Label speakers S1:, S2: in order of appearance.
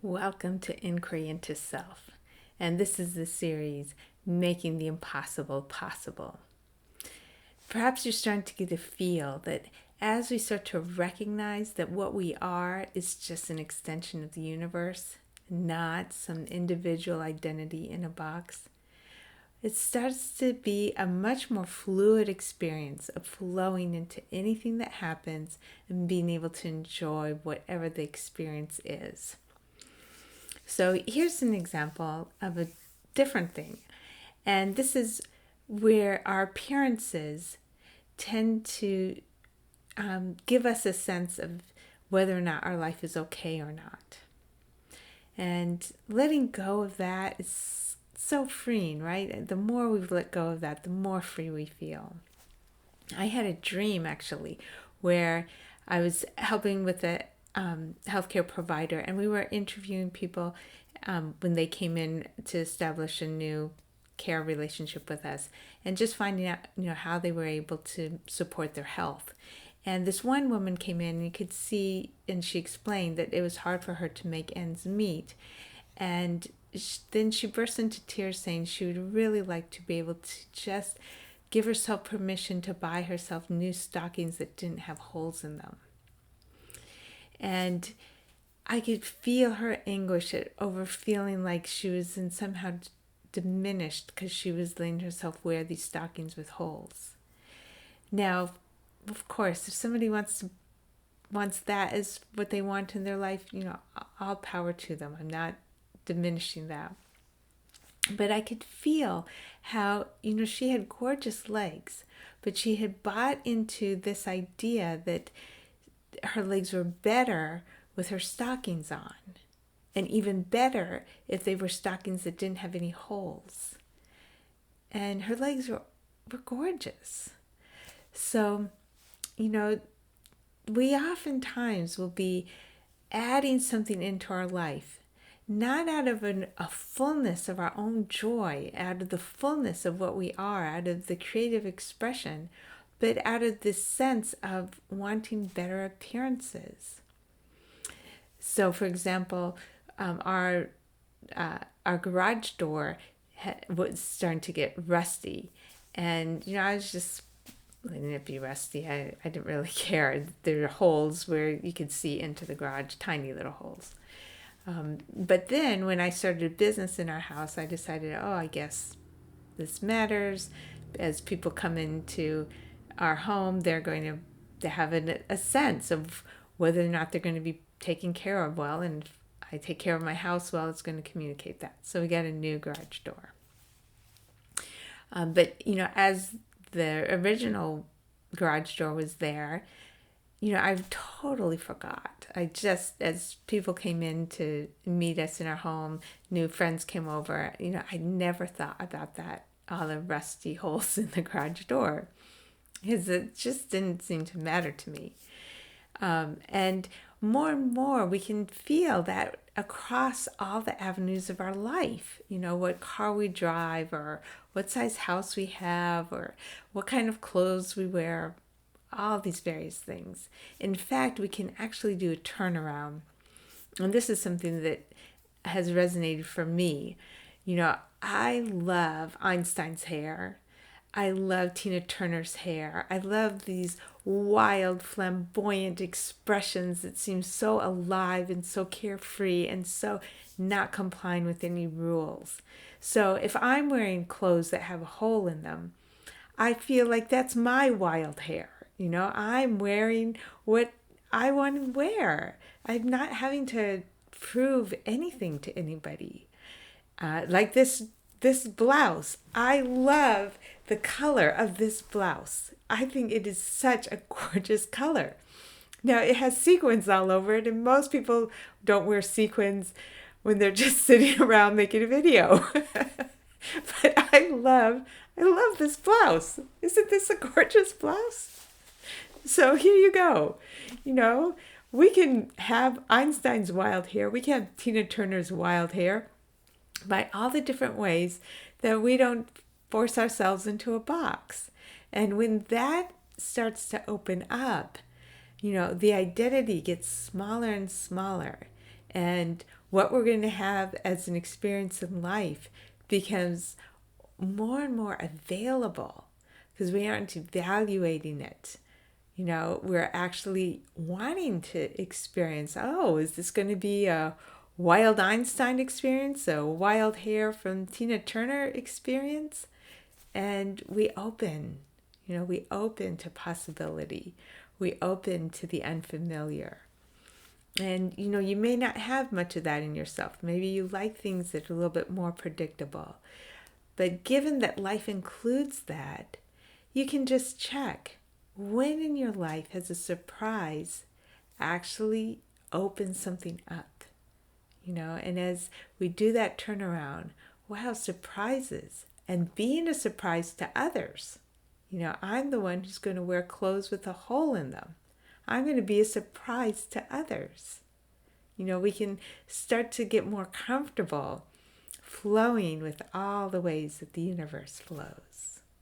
S1: Welcome to Inquiry into Self, and this is the series Making the Impossible Possible. Perhaps you're starting to get a feel that as we start to recognize that what we are is just an extension of the universe, not some individual identity in a box, it starts to be a much more fluid experience of flowing into anything that happens and being able to enjoy whatever the experience is. So here's an example of a different thing. And this is where our appearances tend to give us a sense of whether or not our life is okay or not. And letting go of that is so freeing, right? The more we've let go of that, the more free we feel. I had a dream actually where I was helping with a healthcare provider, and we were interviewing people when they came in to establish a new care relationship with us, and just finding out, how they were able to support their health. And this one woman came in, and you could see, and she explained that it was hard for her to make ends meet. And then she burst into tears, saying she would really like to be able to just give herself permission to buy herself new stockings that didn't have holes in them. And I could feel her anguish over feeling like she was in somehow diminished because she was letting herself wear these stockings with holes. Now, of course, if somebody wants that as what they want in their life, all power to them. I'm not diminishing that. But I could feel how, she had gorgeous legs, but she had bought into this idea that her legs were better with her stockings on, and even better if they were stockings that didn't have any holes. And her legs were gorgeous. So, we oftentimes will be adding something into our life, not out of a fullness of our own joy, out of the fullness of what we are, out of the creative expression, but out of this sense of wanting better appearances. So, for example, our garage door was starting to get rusty, and I was just letting it be rusty. I didn't really care. There are holes where you could see into the garage, tiny little holes. But then when I started a business in our house, I decided, I guess this matters. As people come into our home, they're going to have a sense of whether or not they're going to be taken care of well. And if I take care of my house well, it's going to communicate that. So we got a new garage door. But, as the original garage door was there, I totally forgot. As people came in to meet us in our home, new friends came over, I never thought about that, all the rusty holes in the garage door, because it just didn't seem to matter to me. And more we can feel that across all the avenues of our life, what car we drive, or what size house we have, or what kind of clothes we wear, all these various things. In fact, we can actually do a turnaround. And this is something that has resonated for me. I love Einstein's hair. I love Tina Turner's hair. I love these wild, flamboyant expressions that seem so alive and so carefree and so not complying with any rules. So if I'm wearing clothes that have a hole in them, I feel like that's my wild hair. I'm wearing what I want to wear. I'm not having to prove anything to anybody. Like this blouse. I love the color of this blouse. I think it is such a gorgeous color. Now, it has sequins all over it, and most people don't wear sequins when they're just sitting around making a video. But I love this blouse. Isn't this a gorgeous blouse? So here you go. We can have Einstein's wild hair. We can have Tina Turner's wild hair by all the different ways that we don't force ourselves into a box. And when that starts to open up, the identity gets smaller and smaller. And what we're going to have as an experience in life becomes more and more available because we aren't evaluating it. You know, we're actually wanting to experience, oh, is this going to be a wild Einstein experience, a wild hair from Tina Turner experience? And we open, we open to possibility. We open to the unfamiliar. And, you may not have much of that in yourself. Maybe you like things that are a little bit more predictable. But given that life includes that, you can just check when in your life has a surprise actually opened something up. And as we do that turnaround, wow, surprises and being a surprise to others. I'm the one who's going to wear clothes with a hole in them. I'm going to be a surprise to others. We can start to get more comfortable flowing with all the ways that the universe flows.